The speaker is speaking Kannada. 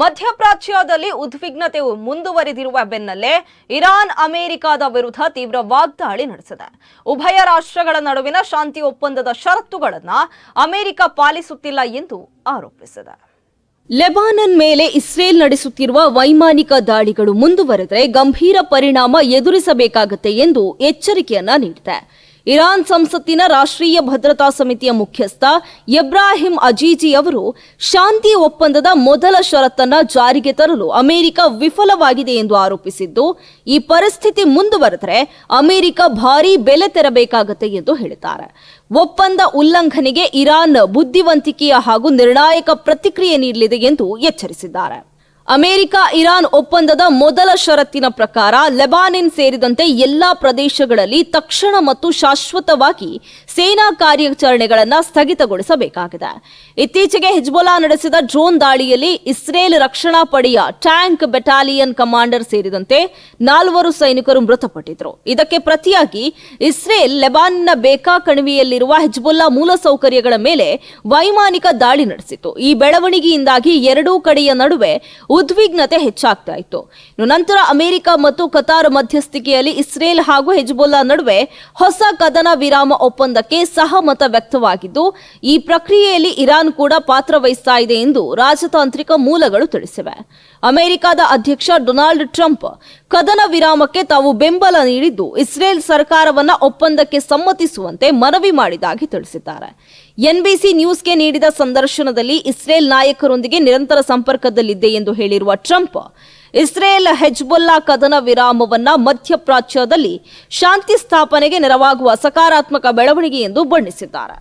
ಮಧ್ಯಪ್ರಾಚ್ಯದಲ್ಲಿ ಉದ್ವಿಗ್ನತೆಯು ಮುಂದುವರಿದಿರುವ ಬೆನ್ನಲ್ಲೇ ಇರಾನ್ ಅಮೆರಿಕದ ವಿರುದ್ಧ ತೀವ್ರ ವಾಗ್ದಾಳಿ ನಡೆಸಿದೆ. ಉಭಯ ರಾಷ್ಟ್ರಗಳ ನಡುವಿನ ಶಾಂತಿ ಒಪ್ಪಂದದ ಷರತ್ತುಗಳನ್ನು ಅಮೆರಿಕ ಪಾಲಿಸುತ್ತಿಲ್ಲ ಎಂದು ಆರೋಪಿಸಿದೆ. ಲೆಬನಾನ್ ಮೇಲೆ ಇಸ್ರೇಲ್ ನಡೆಸುತ್ತಿರುವ ವೈಮಾನಿಕ ದಾಳಿಗಳು ಮುಂದುವರೆದರೆ ಗಂಭೀರ ಪರಿಣಾಮ ಎದುರಿಸಬೇಕಾಗುತ್ತೆ ಎಂದು ಎಚ್ಚರಿಕೆಯನ್ನ ನೀಡಿದೆ. ಇರಾನ್ ಸಂಸತ್ತಿನ ರಾಷ್ಟ್ರೀಯ ಭದ್ರತಾ ಸಮಿತಿಯ ಮುಖ್ಯಸ್ಥ ಇಬ್ರಾಹಿಂ ಅಜೀಜಿ ಅವರು ಶಾಂತಿ ಒಪ್ಪಂದದ ಮೊದಲ ಷರತ್ತನ್ನು ಜಾರಿಗೆ ತರಲು ಅಮೆರಿಕ ವಿಫಲವಾಗಿದೆ ಎಂದು ಆರೋಪಿಸಿದ್ದು, ಈ ಪರಿಸ್ಥಿತಿ ಮುಂದುವರೆದರೆ ಅಮೆರಿಕ ಭಾರೀ ಬೆಲೆ ತೆರಬೇಕಾಗುತ್ತೆ ಎಂದು ಹೇಳಿದ್ದಾರೆ. ಒಪ್ಪಂದ ಉಲ್ಲಂಘನೆಗೆ ಇರಾನ್ ಬುದ್ಧಿವಂತಿಕೆಯ ಹಾಗೂ ನಿರ್ಣಾಯಕ ಪ್ರತಿಕ್ರಿಯೆ ನೀಡಲಿದೆ ಎಂದು ಎಚ್ಚರಿಸಿದ್ದಾರೆ. ಅಮೆರಿಕ ಇರಾನ್ ಒಪ್ಪಂದದ ಮೊದಲ ಷರತ್ತಿನ ಪ್ರಕಾರ ಲೆಬನಾನ್ ಸೇರಿದಂತೆ ಎಲ್ಲಾ ಪ್ರದೇಶಗಳಲ್ಲಿ ತಕ್ಷಣ ಮತ್ತು ಶಾಶ್ವತವಾಗಿ ಸೇನಾ ಕಾರ್ಯಾಚರಣೆಗಳನ್ನು ಸ್ಥಗಿತಗೊಳಿಸಬೇಕಾಗಿದೆ. ಇತ್ತೀಚೆಗೆ ಹಿಜ್ಬುಲ್ಲಾ ನಡೆಸಿದ ಡ್ರೋನ್ ದಾಳಿಯಲ್ಲಿ ಇಸ್ರೇಲ್ ರಕ್ಷಣಾ ಪಡೆಯ ಟ್ಯಾಂಕ್ ಬೆಟಾಲಿಯನ್ ಕಮಾಂಡರ್ ಸೇರಿದಂತೆ 4 ಸೈನಿಕರು ಮೃತಪಟ್ಟಿದ್ದರು. ಇದಕ್ಕೆ ಪ್ರತಿಯಾಗಿ ಇಸ್ರೇಲ್ ಲೆಬನಾನ್ನ ಬೇಕಾ ಕಣಿವೆಯಲ್ಲಿರುವ ಹಿಜ್ಬುಲ್ಲಾ ಮೂಲಸೌಕರ್ಯಗಳ ಮೇಲೆ ವೈಮಾನಿಕ ದಾಳಿ ನಡೆಸಿತು. ಈ ಬೆಳವಣಿಗೆಯಿಂದಾಗಿ ಎರಡೂ ಕಡೆಯ ನಡುವೆ ಉದ್ವಿಗ್ನತೆ ಹೆಚ್ಚಾಗ್ತಾ ಇತ್ತು. ನಂತರ ಅಮೆರಿಕ ಮತ್ತು ಕತಾರ್ ಮಧ್ಯಸ್ಥಿಕೆಯಲ್ಲಿ ಇಸ್ರೇಲ್ ಹಾಗೂ ಹಿಜ್ಬುಲ್ಲಾ ನಡುವೆ ಹೊಸ ಕದನ ವಿರಾಮ ಒಪ್ಪಂದಕ್ಕೆ ಸಹಮತ ವ್ಯಕ್ತವಾಗಿದ್ದು, ಈ ಪ್ರಕ್ರಿಯೆಯಲ್ಲಿ ಇರಾನ್ ಕೂಡ ಪಾತ್ರ ವಹಿಸ್ತಾ ಇದೆ ಎಂದು ರಾಜತಾಂತ್ರಿಕ ಮೂಲಗಳು ತಿಳಿಸಿವೆ. ಅಮೆರಿಕದ ಅಧ್ಯಕ್ಷ ಡೊನಾಲ್ಡ್ ಟ್ರಂಪ್ ಕದನ ವಿರಾಮಕ್ಕೆ ತಾವು ಬೆಂಬಲ ನೀಡಿದ್ದು, ಇಸ್ರೇಲ್ ಸರ್ಕಾರವನ್ನ ಒಪ್ಪಂದಕ್ಕೆ ಸಮ್ಮತಿಸುವಂತೆ ಮನವಿ ಮಾಡಿದಾಗಿ ತಿಳಿಸಿದ್ದಾರೆ. ಎನ್ಬಿಸಿ ನ್ಯೂಸ್ಗೆ ನೀಡಿದ ಸಂದರ್ಶನದಲ್ಲಿ ಇಸ್ರೇಲ್ ನಾಯಕರೊಂದಿಗೆ ನಿರಂತರ ಸಂಪರ್ಕದಲ್ಲಿದ್ದೆ ಎಂದು ಹೇಳಿರುವ ಟ್ರಂಪ್, ಇಸ್ರೇಲ್ ಹೆಜ್ಬುಲ್ಲಾ ಕದನ ವಿರಾಮವನ್ನ ಮಧ್ಯಪ್ರಾಚ್ಯದಲ್ಲಿ ಶಾಂತಿ ಸ್ಥಾಪನೆಗೆ ನೆರವಾಗುವ ಸಕಾರಾತ್ಮಕ ಬೆಳವಣಿಗೆ ಎಂದು ಬಣ್ಣಿಸಿದ್ದಾರೆ.